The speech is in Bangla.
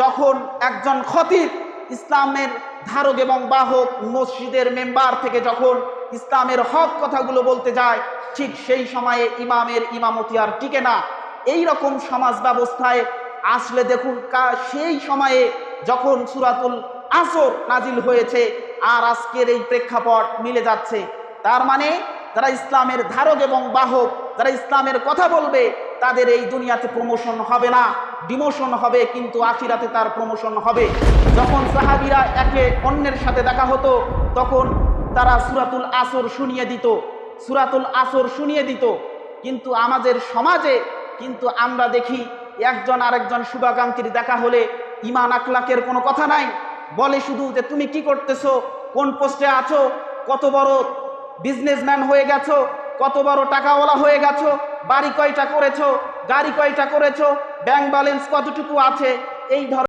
যখন একজন খতিব ইসলামের ধারক এবং বাহক মসজিদের মেম্বার থেকে যখন ইসলামের হক কথাগুলো বলতে যায়, ঠিক সেই সময়ে ইমামের ইমামতি আর টিকে না। এই রকম সমাজ ব্যবস্থায় আসলে দেখুন সেই সময়ে যখন সূরাতুল আসর নাজিল হয়েছে আর আজকের এই প্রেক্ষাপট মিলে যাচ্ছে। তার মানে যারা ইসলামের ধারক এবং বাহক, যারা ইসলামের কথা বলবে, তাদের এই দুনিয়াতে প্রমোশন হবে না, ডিমোশন হবে, কিন্তু আখিরাতে তার প্রমোশন হবে। যখন সাহাবীরা একে অন্যের সাথে দেখা হতো তখন তারা সূরাতুল আসর শুনিয়ে দিত, সূরাতুল আসর শুনিয়ে দিত। কিন্তু আমাদের সমাজে কিন্তু আমরা দেখি একজন আরেকজন শুভাকাঙ্ক্ষীর দেখা হলে ঈমান আখলাকের কোনো কথা নাই, বলে শুধু যে তুমি কি করতেছো, কোন পোস্টে আছো, কত বড় বিজনেসম্যান হয়ে গেছো, কত বড় টাকাওয়ালা হয়ে গেছো, বাড়ি কয়টা করেছো, গাড়ি কয়টা করেছো, ব্যাংক ব্যালেন্স কতটুকু আছে, এই ধরনের